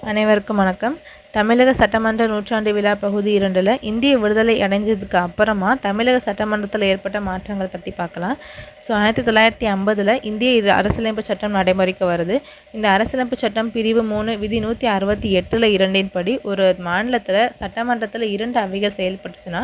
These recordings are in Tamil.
அனைவருக்கும் வணக்கம். தமிழக சட்டமன்ற நூற்றாண்டு விழா பகுதி 2ல் இந்திய விடுதலை அடைஞ்சதுக்கு அப்புறமா தமிழக சட்டமன்றத்தில் ஏற்பட்ட மாற்றங்கள் பற்றி பார்க்கலாம். 1950 இந்திய அரசியலமைப்பு சட்டம் நடைமுறைக்கு வருது. இந்த அரசியலமைப்பு சட்டம் பிரிவு 3 விதி 168 2 படி ஒரு மாநிலத்தில் சட்டமன்றத்தில் 2 அவைகள் செயல்பட்டுச்சுன்னா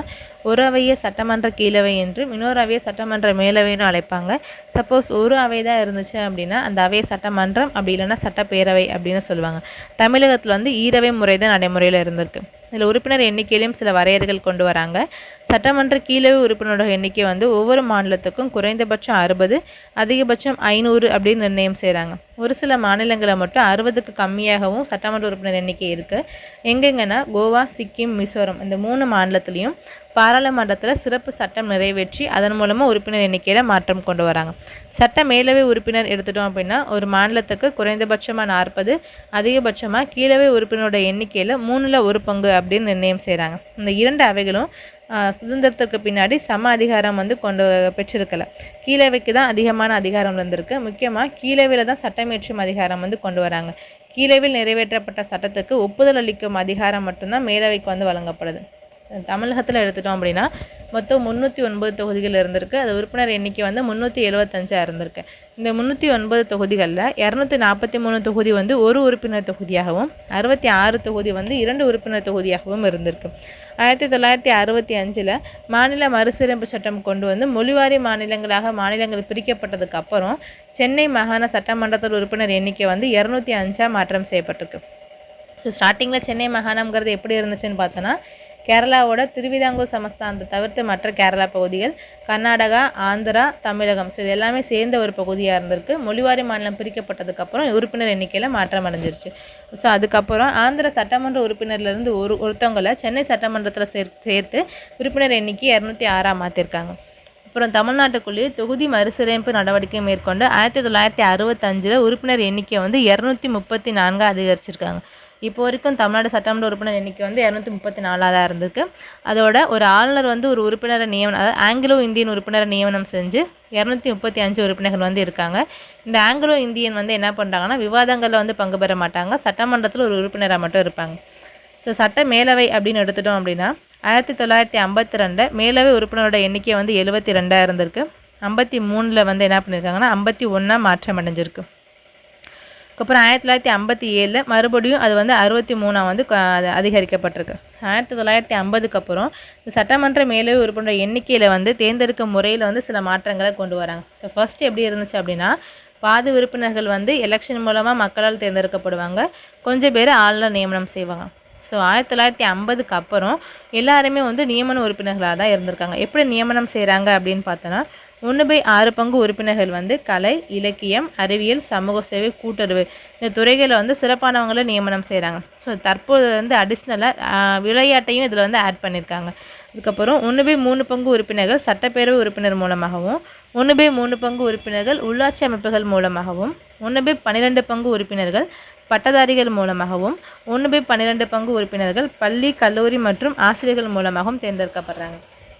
ஒரு அவையை சட்டமன்ற கீழவை என்றும் இன்னொரு அவையை சட்டமன்ற மேலவைன்னு அழைப்பாங்க. சப்போஸ் ஒரு அவை தான் இருந்துச்சு அப்படின்னா அந்த அவையை சட்டமன்றம், அப்படி இல்லைன்னா சட்டப்பேரவை அப்படின்னு சொல்லுவாங்க. தமிழகத்தில் ஈரவை முறை தான் நடைமுறையில் இருந்திருக்கு. இதில் உறுப்பினர் எண்ணிக்கையிலும் சில வரையறைகள் கொண்டு வராங்க. சட்டமன்ற கீழவை உறுப்பினரோட எண்ணிக்கை ஒவ்வொரு மாநிலத்துக்கும் குறைந்தபட்சம் 60, அதிகபட்சம் 500 அப்படின்னு நிர்ணயம் செய்கிறாங்க. ஒரு சில மாநிலங்களில் மட்டும் 60க்கு கம்மியாகவும் சட்டமன்ற உறுப்பினர் எண்ணிக்கை இருக்குது. எங்கெங்கன்னா கோவா, சிக்கிம், மிசோரம் இந்த 3 மாநிலத்திலையும் பாராளுமன்றத்தில் சிறப்பு சட்டம் நிறைவேற்றி அதன் மூலமாக உறுப்பினர் எண்ணிக்கையில் மாற்றம் கொண்டு வராங்க. சட்ட மேலவை உறுப்பினர் எடுத்துட்டோம் அப்படின்னா ஒரு மாநிலத்துக்கு குறைந்தபட்சமாக 40, அதிகபட்சமாக கீழவை உறுப்பினரோட எண்ணிக்கையில் 3ல் 1 பங்கு அப்படின்னு நிர்ணயம் செய்கிறாங்க. இந்த 2 அவைகளும் சுதந்திரத்திற்கு பின்னாடி சம அதிகாரம் கொண்டு பெற்றிருக்கல. கீழவைக்கு தான் அதிகமான அதிகாரம் இருந்திருக்கு. முக்கியமாக கீழவையில் தான் சட்டம் இயற்றும் அதிகாரம் கொண்டு வராங்க. கீழவையில் நிறைவேற்றப்பட்ட சட்டத்துக்கு ஒப்புதல் அளிக்கும் அதிகாரம் மட்டும்தான் மேலவைக்கு வழங்கப்படுது. தமிழகத்தில் எடுத்துட்டோம் அப்படின்னா மொத்தம் 309 தொகுதிகள் இருந்திருக்கு. அது உறுப்பினர் எண்ணிக்கை 375 இருந்திருக்கு. இந்த 309 தொகுதிகளில் 243 தொகுதி ஒரு உறுப்பினர் தொகுதியாகவும் 66 தொகுதி 2 உறுப்பினர் தொகுதியாகவும் இருந்திருக்கு. 1965 மாநில மறுசீரமைப்பு சட்டம் கொண்டு மொழிவாரி மாநிலங்கள் பிரிக்கப்பட்டதுக்கு அப்புறம் சென்னை மாகாண சட்டமன்றத்தில் உறுப்பினர் எண்ணிக்கை 205 மாற்றம் செய்யப்பட்டிருக்கு. ஸோ ஸ்டார்டிங்கில் சென்னை மாகாணம்ங்கிறது எப்படி இருந்துச்சுன்னு பார்த்தோன்னா கேரளாவோட திருவிதாங்கூர் சமஸ்தானத்தை தவிர்த்து மற்ற கேரளா பகுதிகள், கர்நாடகா, ஆந்திரா, தமிழகம் இது எல்லாமே சேர்ந்த ஒரு பகுதியாக இருந்திருக்கு. மொழிவாரி மாநிலம் பிரிக்கப்பட்டதுக்கப்புறம் உறுப்பினர் எண்ணிக்கையில் மாற்றம் அடைஞ்சிருச்சு. ஸோ அதுக்கப்புறம் ஆந்திர சட்டமன்ற உறுப்பினர்லேருந்து ஒருத்தவங்களை சென்னை சட்டமன்றத்தில் சேர்த்து உறுப்பினர் எண்ணிக்கை 206 மாற்றிருக்காங்க. அப்புறம் தமிழ்நாட்டுக்குள்ளேயே தொகுதி மறுசீரமைப்பு நடவடிக்கை மேற்கொண்டு 1965 உறுப்பினர் எண்ணிக்கை 234 அதிகரிச்சிருக்காங்க. இப்போ வரைக்கும் தமிழ்நாடு சட்டமன்ற உறுப்பினர் எண்ணிக்கை 234 தான் இருந்திருக்கு. அதோட ஒரு ஆளுநர் ஒரு உறுப்பினரை நியமனம், அதாவது ஆங்கிலோ இந்தியன் உறுப்பினரை நியமனம் செஞ்சு 235 உறுப்பினர்கள் இருக்காங்க. இந்த ஆங்கிலோ இந்தியன் என்ன பண்ணுறாங்கன்னா விவாதங்களில் பங்கு பெற மாட்டாங்க. சட்டமன்றத்தில் ஒரு உறுப்பினராக மட்டும் இருப்பாங்க. ஸோ சட்ட மேலவை அப்படின்னு எடுத்துட்டோம் அப்படின்னா 1952 மேலவை உறுப்பினரோட எண்ணிக்கை 72 இருந்திருக்கு. 53 என்ன பண்ணியிருக்காங்கன்னா 51 மாற்றம் அடைஞ்சிருக்கு. அதுக்கப்புறம் 1957 மறுபடியும் அது 63 அதிகரிக்கப்பட்டிருக்கு. 1950க்கு அப்புறம் இந்த சட்டமன்ற மேலவை உறுப்பினர் எண்ணிக்கையில் தேர்ந்தெடுக்கும் முறையில் சில மாற்றங்களை கொண்டு வராங்க. ஸோ ஃபர்ஸ்ட் எப்படி இருந்துச்சு அப்படின்னா பாதி உறுப்பினர்கள் எலெக்ஷன் மூலமாக மக்களால் தேர்ந்தெடுக்கப்படுவாங்க. கொஞ்சம் பேர் ஆளுநர் நியமனம் செய்வாங்க. ஸோ 1950க்கு அப்புறம் எல்லாருமே நியமன உறுப்பினர்களாக தான் இருந்திருக்காங்க. எப்படி நியமனம் செய்கிறாங்க அப்படின்னு பார்த்தோன்னா 1/6 பங்கு உறுப்பினர்கள் கலை, இலக்கியம், அறிவியல், சமூக சேவை, கூட்டுறவு இந்த துறைகளில் சிறப்பானவங்களை நியமனம் செய்கிறாங்க. ஸோ தற்போது அடிஷ்னலாக விளையாட்டையும் இதில் ஆட் பண்ணியிருக்காங்க. அதுக்கப்புறம் 1/3 பங்கு உறுப்பினர்கள் சட்டப்பேரவை உறுப்பினர் மூலமாகவும் 1/3 பங்கு உறுப்பினர்கள் உள்ளாட்சி அமைப்புகள் மூலமாகவும் 1/12 பங்கு உறுப்பினர்கள் பட்டதாரிகள் மூலமாகவும் 1/12 பங்கு உறுப்பினர்கள் பள்ளி, கல்லூரி மற்றும் ஆசிரியர்கள் மூலமாகவும் தேர்ந்தெடுக்கப்படுறாங்க.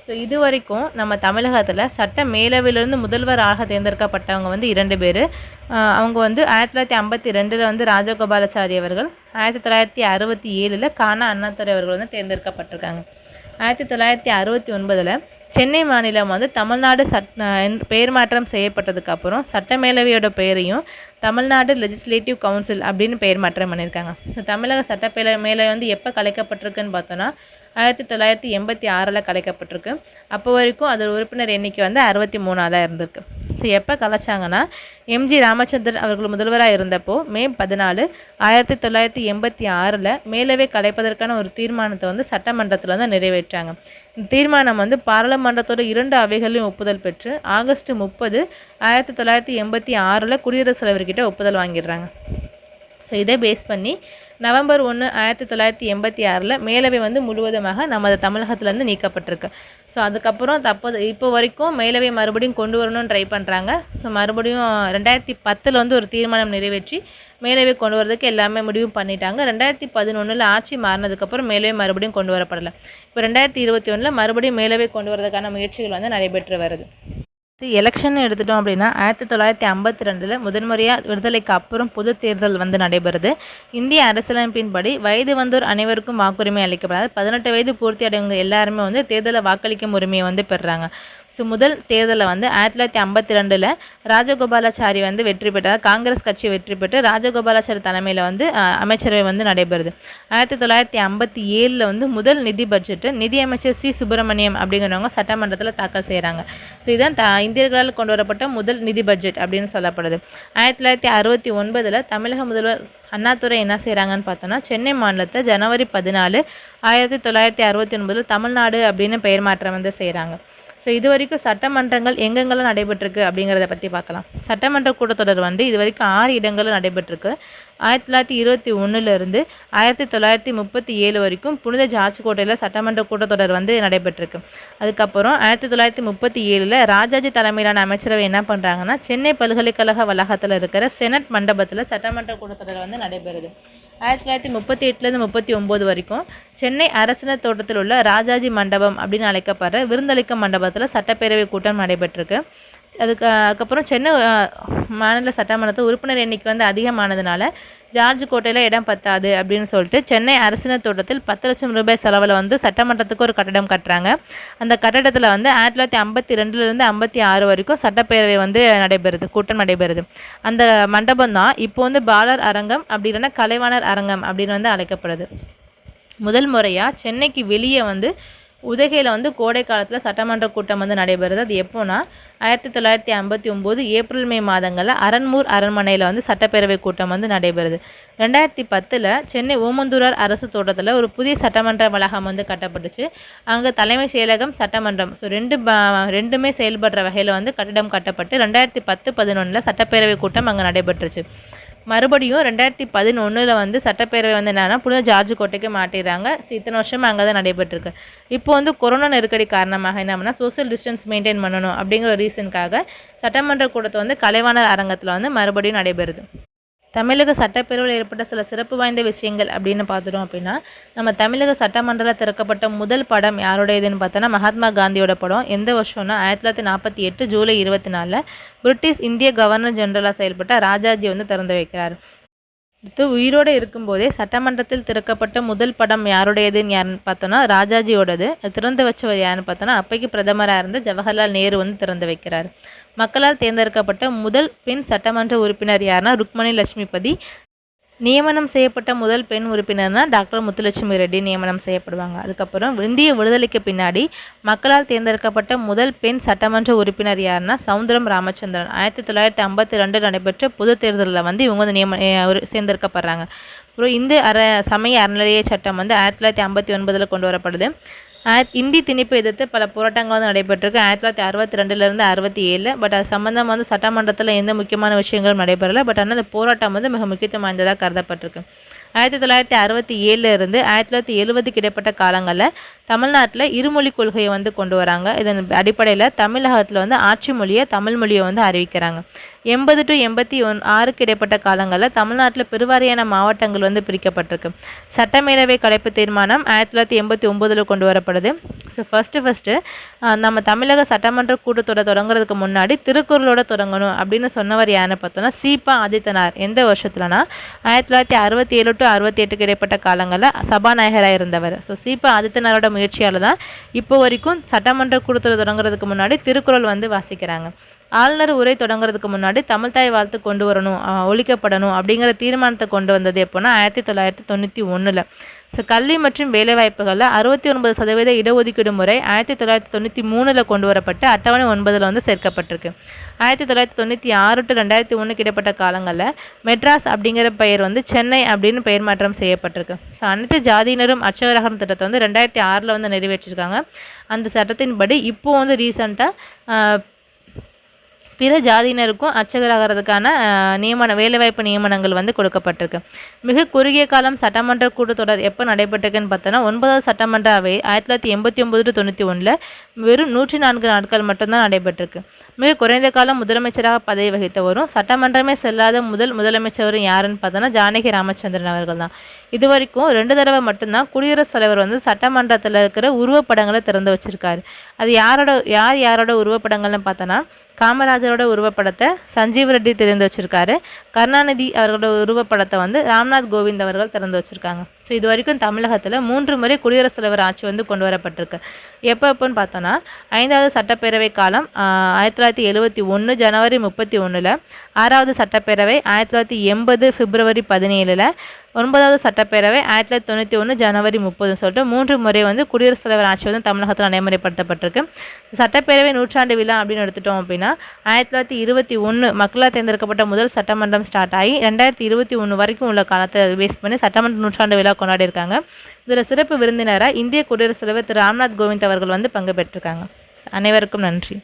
ஸோ இது வரைக்கும் நம்ம தமிழகத்தில் சட்ட மேலவையிலிருந்து முதல்வராக தேர்ந்தெடுக்கப்பட்டவங்க 2 பேர். அவங்க 1952 ராஜகோபாலாச்சாரி அவர்கள், 1967 கானா அண்ணாதுரை அவர்கள் தேர்ந்தெடுக்கப்பட்டிருக்காங்க. 1969 சென்னை மாநிலம் தமிழ்நாடு பெயர் மாற்றம் செய்யப்பட்டதுக்கு அப்புறம் சட்ட மேலவையோட பெயரையும் தமிழ்நாடு லெஜிஸ்லேட்டிவ் கவுன்சில் அப்படின்னு பெயர் மாற்றம் பண்ணியிருக்காங்க. ஸோ தமிழக சட்ட மேலவை எப்போ கலைக்கப்பட்டிருக்குன்னு பார்த்தோன்னா 1986 கலைக்கப்பட்டிருக்கு. அப்போ வரைக்கும் அதோட உறுப்பினர் எண்ணிக்கை 63 தான் இருந்திருக்கு. ஸோ எப்போ கலைச்சாங்கன்னா எம்ஜி ராமச்சந்திரன் அவர்கள் முதல்வராக இருந்தப்போ மே 14, 1986 மேலவை கலைப்பதற்கான ஒரு தீர்மானத்தை சட்டமன்றத்தில் நிறைவேற்றாங்க. இந்த தீர்மானம் பாராளுமன்றத்தோட 2 அவைகளையும் ஒப்புதல் பெற்று ஆகஸ்ட் 30, 1986 குடியரசுத் தலைவர்கிட்ட ஒப்புதல் வாங்கிடுறாங்க. ஸோ இதை பேஸ் பண்ணி நவம்பர் 1, 1986 மேலவை முழுவதுமாக நமது தமிழகத்திலேருந்து நீக்கப்பட்டிருக்கு. ஸோ அதுக்கப்புறம் இப்போ வரைக்கும் மேலவை மறுபடியும் கொண்டு வரணும்னு ட்ரை பண்ணுறாங்க. ஸோ மறுபடியும் 2010 ஒரு தீர்மானம் நிறைவேற்றி மேலவை கொண்டு வரதுக்கு எல்லாமே முடிவு பண்ணிட்டாங்க. 2011 ஆட்சி மாறினதுக்கப்புறம் மேலவை மறுபடியும் கொண்டு வரப்படலை. இப்போ 2021 மறுபடியும் மேலவை கொண்டு வரதுக்கான முயற்சிகள் நடைபெற்று வருது. எலெக்ஷன் எடுத்துட்டோம் அப்படின்னா 1952 முதன்முறையாக விடுதலைக்கு அப்புறம் பொது தேர்தல் வந்து நடைபெறுது. இந்திய அரசியலமைப்பின்படி வயது வந்தோர் அனைவருக்கும் வாக்குரிமை அளிக்கப்படாது. 18 வயது பூர்த்தி அடைவங்க எல்லாருமே வந்து தேர்தலில் வாக்களிக்கும் உரிமையை வந்து பெறுறாங்க. ஸோ முதல் தேர்தலில் வந்து 1952 ராஜகோபாலாச்சாரி வந்து வெற்றி பெற்றார். காங்கிரஸ் கட்சி வெற்றி பெற்று ராஜகோபாலாச்சாரி தலைமையில் வந்து அமைச்சரவை வந்து நடைபெறுது. 1957 வந்து முதல் நிதி பட்ஜெட்டு நிதியமைச்சர் சி. சுப்பிரமணியம் அப்படிங்கிறவங்க சட்டமன்றத்தில் தாக்கல் செய்கிறாங்க. ஸோ இதுதான் இந்தியர்களால் கொண்டு வரப்பட்ட முதல் நிதி பட்ஜெட் அப்படின்னு சொல்லப்படுது. 1969 தமிழக முதல்வர் அண்ணாதுரை என்ன செய்கிறாங்கன்னு பார்த்தோன்னா, சென்னை மாநிலத்தை ஜனவரி 14, 1969 தமிழ்நாடு அப்படின்னு பெயர் மாற்றம் வந்து செய்கிறாங்க. ஸோ இது வரைக்கும் சட்டமன்றங்கள் எங்கெங்கெல்லாம் நடைபெற்றிருக்கு அப்படிங்கிறத பற்றி பார்க்கலாம். சட்டமன்ற கூட்டத்தொடர் வந்து இது வரைக்கும் 6 இடங்களில் நடைபெற்றிருக்கு. 1921 1937 வரைக்கும் புனித ஜார்ஜ் கோட்டையில் சட்டமன்ற கூட்டத்தொடர் வந்து நடைபெற்றிருக்கு. அதுக்கப்புறம் 1937 ராஜாஜி தலைமையிலான அமைச்சரவை என்ன பண்ணுறாங்கன்னா, சென்னை பல்கலைக்கழக வளாகத்தில் இருக்கிற செனட் மண்டபத்தில் சட்டமன்ற கூட்டத்தொடர் வந்து நடைபெறுது. 1938 39 வரைக்கும் சென்னை அரசினர் தோட்டத்தில் உள்ள ராஜாஜி மண்டபம் அப்படின்னு அழைக்கப்படுற விருந்தளிக்கும் மண்டபத்தில் சட்டப்பேரவை கூட்டம் நடைபெற்றிருக்கு. அதுக்கப்புறம் சென்னை மாநில சட்டமன்றத்தில் உறுப்பினர் எண்ணிக்கை வந்து அதிகமானதுனால ஜார்ஜ் கோட்டையில் இடம் பத்தாது அப்படின்னு சொல்லிட்டு சென்னை அரசினர் தோட்டத்தில் 10 லட்சம் ரூபாய் செலவில் வந்து சட்டமன்றத்துக்கு ஒரு கட்டடம் கட்டுறாங்க. அந்த கட்டடத்தில் வந்து 1952 56 வரைக்கும் சட்டப்பேரவை வந்து கூட்டம் நடைபெறுது. அந்த மண்டபம் தான் இப்போ வந்து பாலர் அரங்கம் அப்படி இல்லைன்னா கலைவாணர் அரங்கம் அப்படின்னு வந்து அழைக்கப்படுது. முதல் முறையாக சென்னைக்கு வெளியே வந்து உதகையில் வந்து கோடை காலத்தில் சட்டமன்ற கூட்டம் வந்து நடைபெறுது. அது எப்போனா 1959 ஏப்ரல் மே மாதங்களில் அரண்மூர் அரண்மனையில் வந்து சட்டப்பேரவை கூட்டம் வந்து நடைபெறுது. 2010 சென்னை ஓமந்தூரார் அரசு தோட்டத்தில் ஒரு புதிய சட்டமன்ற வளாகம் வந்து கட்டப்பட்டுச்சு. அங்கே தலைமை செயலகம் சட்டமன்றம் ஸோ ரெண்டுமே செயல்படுற வகையில் வந்து கட்டிடம் கட்டப்பட்டு 2010-11 சட்டப்பேரவை கூட்டம் அங்கே நடைபெற்றுச்சு. மறுபடியும் 2011 வந்து சட்டப்பேரவை வந்து என்னன்னா புனித ஜார்ஜ் கோட்டைக்கு மாட்டிடுறாங்க. இத்தனை வருஷமாக அங்கே தான் நடைபெற்றிருக்கு. இப்போ வந்து கொரோனா நெருக்கடி காரணமாக என்ன பண்ணால் சோஷியல் டிஸ்டன்ஸ் மெயின்டைன் பண்ணணும் அப்படிங்கிற ஒரு ரீசனுக்காக சட்டமன்ற கூட்டத்தை வந்து கலைவாணர் அரங்கத்தில் வந்து மறுபடியும் நடைபெறுது. தமிழக சட்டப்பேரவையில் ஏற்பட்ட சில சிறப்பு வாய்ந்த விஷயங்கள் அப்படின்னு பார்த்துட்டோம் அப்படின்னா, நம்ம தமிழக சட்டமன்றத்தில் திறக்கப்பட்ட முதல் படம் யாருடையதுன்னு பார்த்தோன்னா மகாத்மா காந்தியோட படம். எந்த வருஷம்னா 1948 ஜூலை 24 பிரிட்டிஷ் இந்திய கவர்னர் ஜெனரலாக செயல்பட்ட ராஜாஜி வந்து திறந்து வைக்கிறார். அடுத்து உயிரோடு இருக்கும்போதே சட்டமன்றத்தில் திறக்கப்பட்ட முதல் படம் யாருடையதுன்னு பார்த்தோன்னா ராஜாஜியோடது. திறந்து வச்சவர் யாருன்னு பார்த்தோன்னா அப்பைக்கு பிரதமராக இருந்த ஜவஹர்லால் நேரு வந்து திறந்து வைக்கிறார். மக்களால் தேர்ந்தெடுக்கப்பட்ட முதல் பெண் சட்டமன்ற உறுப்பினர் யாருன்னா ருக்மணி லட்சுமிபதி. நியமனம் செய்யப்பட்ட முதல் பெண் உறுப்பினர்னா டாக்டர் முத்துலட்சுமி ரெட்டி நியமனம் செய்யப்படுவாங்க. அதுக்கப்புறம் இந்திய விடுதலைக்கு பின்னாடி மக்களால் தேர்ந்தெடுக்கப்பட்ட முதல் பெண் சட்டமன்ற உறுப்பினர் யாருன்னா சவுந்தரம் ராமச்சந்திரன். 1952 நடைபெற்ற பொது தேர்தலில் வந்து இவங்க வந்து தேர்ந்தெடுக்கப்படுறாங்க. அப்புறம் இந்து சமய அறநிலைய சட்டம் வந்து 1959 கொண்டு வரப்படுது. இந்தி திணிப்பு எதிர்த்து பல போராட்டங்கள் வந்து நடைபெற்றிருக்கு 1962 67. பட் அது சம்மந்தமாக வந்து சட்டமன்றத்தில் எந்த முக்கியமான விஷயங்களும் நடைபெறலை. பட் ஆனால் அந்த போராட்டம் வந்து மிக முக்கியத்துவம் வாய்ந்ததாக கருதப்பட்டிருக்கு. 1967 1970 இடைப்பட்ட காலங்களில் தமிழ்நாட்டில் இருமொழி கொள்கையை வந்து கொண்டு வராங்க. இதன் அடிப்படையில் தமிழகத்தில் வந்து ஆட்சி மொழியை தமிழ் மொழியை வந்து அறிவிக்கிறாங்க. 80 86 இடைப்பட்ட காலங்களில் தமிழ்நாட்டில் பெருவாரியான மாவட்டங்கள் வந்து பிரிக்கப்பட்டிருக்கு. சட்டமேலவை கலைப்பு தீர்மானம் 1989 கொண்டு வரப்படுது. ஸோ ஃபஸ்ட்டு நம்ம தமிழக சட்டமன்ற கூட்டத்தொடர் தொடங்குறதுக்கு முன்னாடி திருக்குறளோட தொடங்கணும் அப்படின்னு சொன்னவர் யாருன்னு பார்த்தோன்னா சீபா ஆதித்தனார். எந்த வருஷத்துலனா 1967 68 இடைப்பட்ட காலங்களில் சபாநாயகராக இருந்தவர். ஸோ சீபா ஆதித்தனாரோட முயற்சியால் தான் இப்போ வரைக்கும் சட்டமன்ற கூட்டத்தொடர் தொடங்குறதுக்கு முன்னாடி திருக்குறள் வந்து வாசிக்கிறாங்க. ஆளுநர் உரை தொடங்குறதுக்கு முன்னாடி தமிழ்தாய் வாழ்த்து கொண்டு வரணும் ஒழிக்கப்படணும் அப்படிங்கிற தீர்மானத்தை கொண்டு வந்தது எப்போனா 1991. ஸோ கல்வி மற்றும் வேலைவாய்ப்புகளில் 69% இடஒதுக்கீடு முறை 1993 கொண்டு வரப்பட்டு அட்டவணை 9 வந்து சேர்க்கப்பட்டிருக்கு. 1996 2001 இடைப்பட்ட காலங்களில் மெட்ராஸ் அப்படிங்கிற பெயர் வந்து சென்னை அப்படின்னு பெயர் மாற்றம் செய்யப்பட்டிருக்கு. ஸோ அனைத்து ஜாதியினரும் அச்சகரகம் திட்டத்தை வந்து 2006 வந்து நிறைவேற்றிருக்காங்க. அந்த சட்டத்தின்படி இப்போது வந்து ரீசெண்டாக பிற ஜாதியினருக்கும் அர்ச்சகராகிறதுக்கான வேலைவாய்ப்பு நியமனங்கள் வந்து கொடுக்கப்பட்டிருக்கு. மிக குறுகிய காலம் சட்டமன்ற கூட்டத்தொடர் எப்போ நடைபெற்றிருக்குன்னு பார்த்தோன்னா 9வது சட்டமன்ற அவை 1989 91 வெறும் 104 நாட்கள் மட்டும்தான் நடைபெற்றிருக்கு. மிக குறைந்த காலம் முதலமைச்சராக பதவி வகித்தவரும் சட்டமன்றமே செல்லாத முதலமைச்சரும் யாருன்னு பார்த்தோன்னா ஜானகி ராமச்சந்திரன் அவர்கள் தான். இது வரைக்கும் 2 தடவை மட்டும்தான் குடியரசுத் தலைவர் வந்து சட்டமன்றத்தில் இருக்கிற உருவப்படங்களை திறந்து வச்சிருக்காரு. அது யாரோட உருவப்படங்கள்னு பார்த்தோன்னா காமராஜரோட உருவப்படத்தை சஞ்சீவ் ரெட்டி திறந்து வச்சிருக்காரு. கருணாநிதி அவர்களோட உருவப்படத்தை வந்து ராம்நாத் கோவிந்த் அவர்கள் திறந்து வச்சிருக்காங்க. ஸோ இது வரைக்கும் தமிழகத்தில் 3 முறை குடியரசுத் தலைவர் ஆட்சி வந்து கொண்டு வரப்பட்டிருக்கு. எப்போன்னு பார்த்தோன்னா 5வது சட்டப்பேரவை காலம் 1971 ஜனவரி 31, 6வது சட்டப்பேரவை 1980 பிப்ரவரி 17, 9வது சட்டப்பேரவை 1991 ஜனவரி 30 சொல்லிட்டு 3 முறை வந்து குடியரசுத் தலைவர் ஆட்சி வந்து தமிழகத்தில் நடைமுறைப்படுத்தப்பட்டிருக்கு. சட்டப்பேரவை நூற்றாண்டு விழா அப்படின்னு எடுத்துட்டோம் அப்படின்னா 1921 மக்களால் தேர்ந்தெடுக்கப்பட்ட முதல் சட்டமன்றம் ஸ்டார்ட் ஆகி 2021 வரைக்கும் உள்ள காலத்தை பேஸ் பண்ணி சட்டமன்ற நூற்றாண்டு விழா கொண்டாடி இருக்காங்க. இதில் சிறப்பு விருந்தினராக இந்திய குடியரசுத் தலைவர் திரு ராம்நாத் கோவிந்த் அவர்கள் வந்து பங்கு பெற்றிருக்காங்க. அனைவருக்கும் நன்றி.